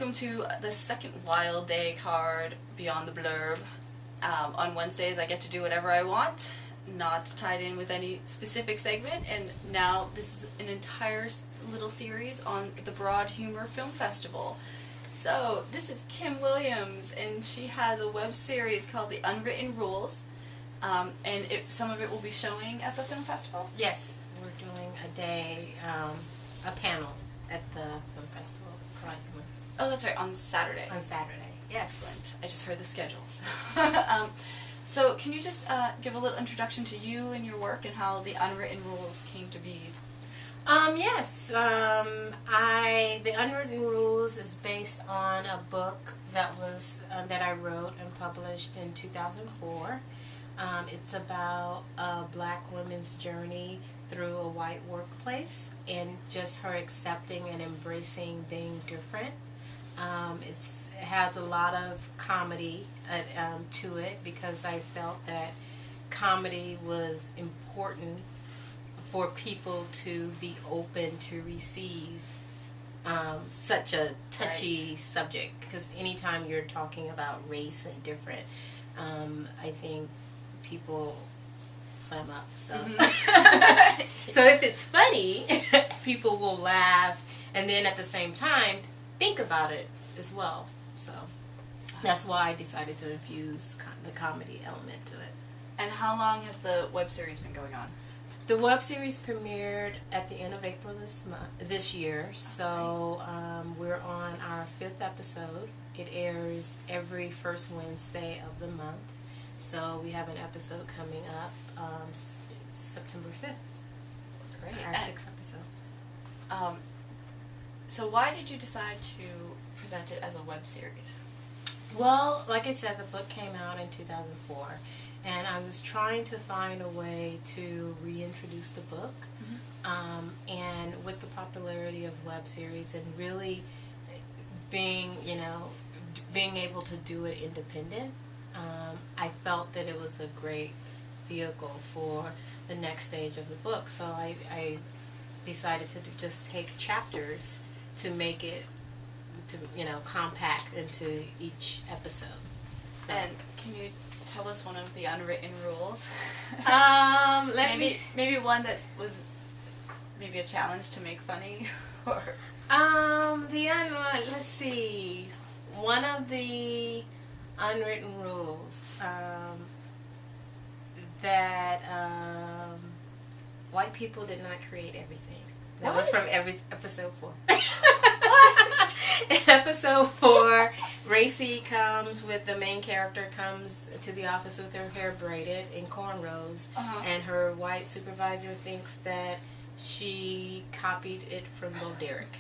welcome to the second Wild Day card Beyond the Blurb. On Wednesdays I get to do whatever I want, not tied in with any specific segment, and now this is an entire little series on the Broad Humor Film Festival. So this is Kim Williams, and she has a web series called The Unwritten Rules, and some of it will be showing at the film festival? Yes, we're doing a day, a panel at the film festival. Oh, that's right, on Saturday. On Saturday, yes. Excellent. I just heard the schedules. So can you just give a little introduction to you and your work and how The Unwritten Rules came to be? Yes. The Unwritten Rules is based on a book that was that I wrote and published in 2004. It's about a black woman's journey through a white workplace and just her accepting and embracing being different. It has a lot of comedy to it because I felt that comedy was important for people to be open to receive such a touchy subject, because anytime you're talking about race and different, I think people slam up. So, so if it's funny, people will laugh, and then at the same time think about it as well. So that's why I decided to infuse the comedy element to it. And how long has the web series been going on? The web series premiered at the end of April this year, so we're on our 5th episode. It airs every first Wednesday of the month, so we have an episode coming up September 5th. Great. Our 6th episode. So why did you decide to present it as a web series? Well, like I said, the book came out in 2004. And I was trying to find a way to reintroduce the book, and with the popularity of web series and really being able to do it independent, I felt that it was a great vehicle for the next stage of the book. So I decided to just take chapters to make it, compact into each episode. So. And can you tell us one of the unwritten rules? Maybe one that was maybe a challenge to make funny, or let's see. One of the unwritten rules that white people did not create everything. That was from episode 4. In episode 4, Racy the main character comes to the office with her hair braided in cornrows, and her white supervisor thinks that she copied it from Bo Derek.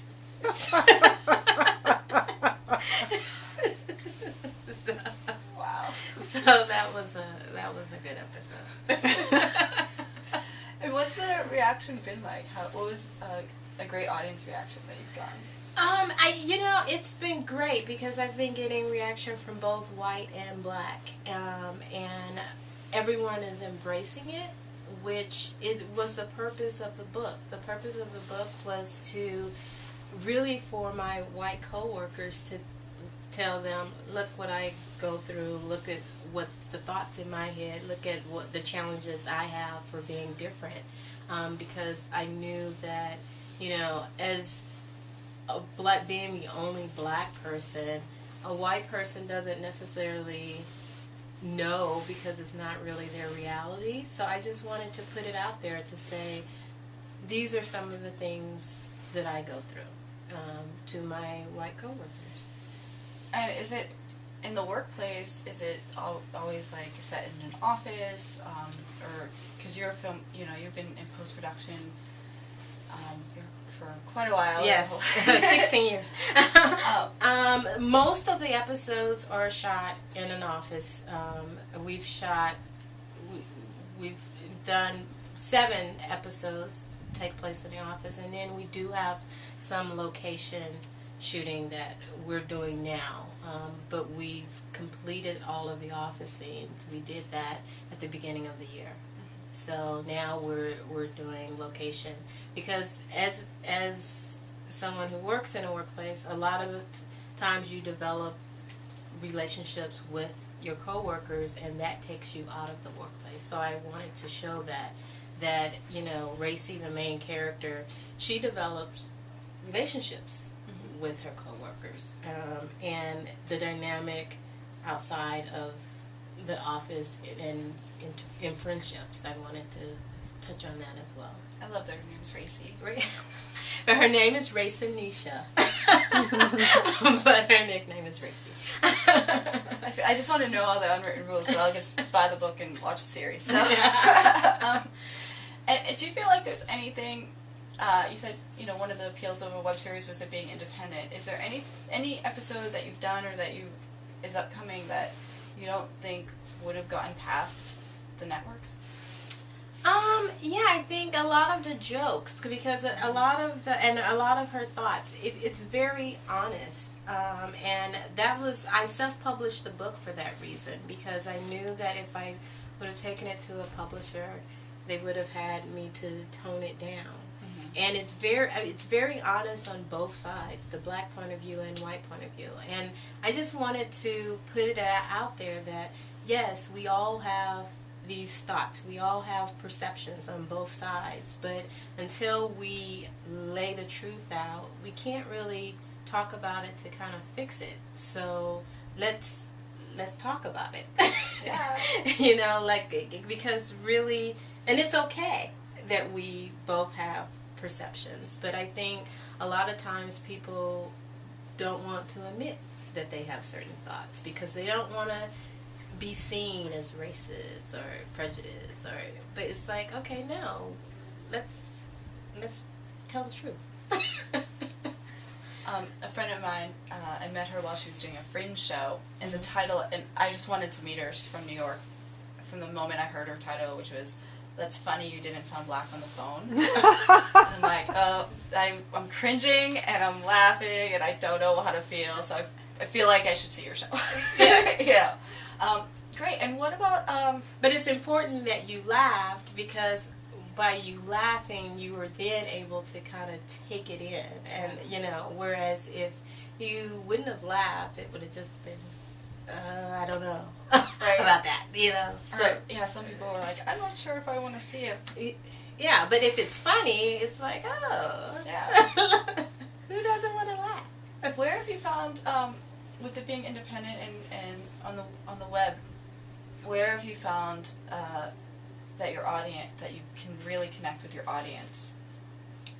Wow. So that was a good episode. And what's the reaction been like? What was a great audience reaction that you've gotten? It's been great because I've been getting reaction from both white and black, and everyone is embracing it, which it was the purpose of the book. The purpose of the book was to really for my white coworkers to tell them, look what I go through, look at what the thoughts in my head, look at what the challenges I have for being different, because I knew that, as being the only black person, a white person doesn't necessarily know because it's not really their reality. So I just wanted to put it out there to say, these are some of the things that I go through to my white coworkers. And is it in the workplace? Is it always like set in an office, or because you're a film, you've been in post-production for quite a while. Yes, 16 years. Most of the episodes are shot in an office. We've done 7 episodes take place in the office, and then we do have some location shooting that we're doing now. But we've completed all of the office scenes. We did that at the beginning of the year. So now we're doing location, because as someone who works in a workplace, a lot of the times you develop relationships with your coworkers, and that takes you out of the workplace. So I wanted to show that you know, Racy, the main character, she develops relationships with her coworkers, and the dynamic outside of the office and in friendships. I wanted to touch on that as well. I love that her name's Racy. But her name is Raceanisha. But her nickname is Racy. I just want to know all the unwritten rules, but I'll just buy the book and watch the series. So. And do you feel like there's anything, you said, you know, one of the appeals of a web series was it being independent. Is there any episode that you've done or that is upcoming that you don't think would have gotten past the networks? Yeah, I think a lot of the jokes, because a lot of her thoughts, it's very honest, and I self-published the book for that reason, because I knew that if I would have taken it to a publisher, they would have had me to tone it down. And it's very honest on both sides, the black point of view and white point of view. And I just wanted to put it out there that, yes, we all have these thoughts. We all have perceptions on both sides. But until we lay the truth out, we can't really talk about it to kind of fix it. So let's talk about it. Yeah. You know, like, because really, and it's okay that we both have perceptions, but I think a lot of times people don't want to admit that they have certain thoughts because they don't want to be seen as racist or prejudiced, but it's like, okay, no, let's tell the truth. A friend of mine, I met her while she was doing a Fringe show, and the title, and I just wanted to meet her. She's from New York. From the moment I heard her title, which was, "That's funny, you didn't sound black on the phone." I'm like, oh, I'm cringing and I'm laughing and I don't know how to feel, so I feel like I should see your show. Yeah. Great. And what about But it's important that you laughed, because by you laughing, you were then able to kind of take it in, and you know, whereas if you wouldn't have laughed, it would have just been, I don't know about that, you know. So yeah, some people were like, I'm not sure if I want to see it. Yeah, but if it's funny, it's like, oh, yeah. Who doesn't want to laugh? Where have you found, with it being independent and on the web, where have you found that you can really connect with your audience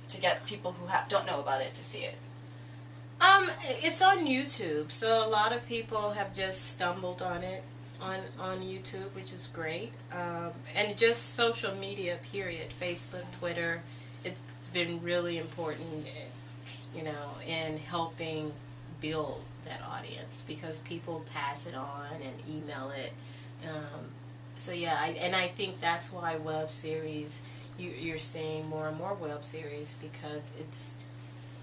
to get people who don't know about it to see it? It's on YouTube, so a lot of people have just stumbled on it on YouTube, which is great. And just social media, period, Facebook, Twitter, it's been really important, you know, in helping build that audience, because people pass it on and email it. So yeah, I think that's why web series, you're seeing more and more web series, because it's,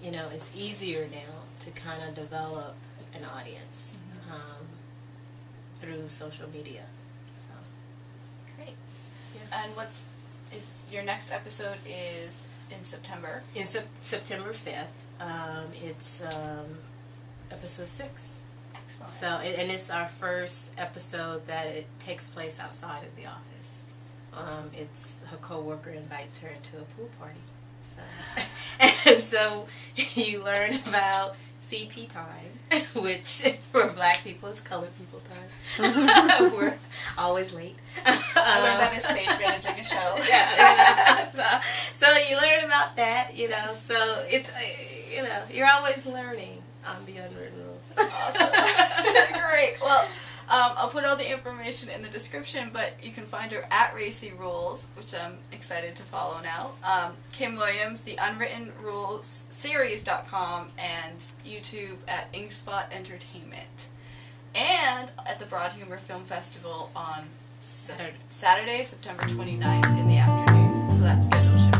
you know, it's easier now to kind of develop an audience through social media. So great. Yeah. And your next episode is in September? In September 5th. It's episode 6. Excellent. So, and it's our first episode that it takes place outside of the office. It's her coworker invites her to a pool party. So, and so you learn about CP time, which for black people is colored people time. We're always late. I learned that as stage managing a show. Yeah. So you learn about that, you know. So it's, you know, you're always learning on the Unwritten Rules. Awesome. Great. Well, I'll put all the information in the description, but you can find her at Racy Rules, which I'm excited to follow now. Kim Williams, the Unwritten Rules series.com, and YouTube at Inkspot Entertainment. And at the Broad Humor Film Festival on Saturday, September 29th in the afternoon. So that schedule should be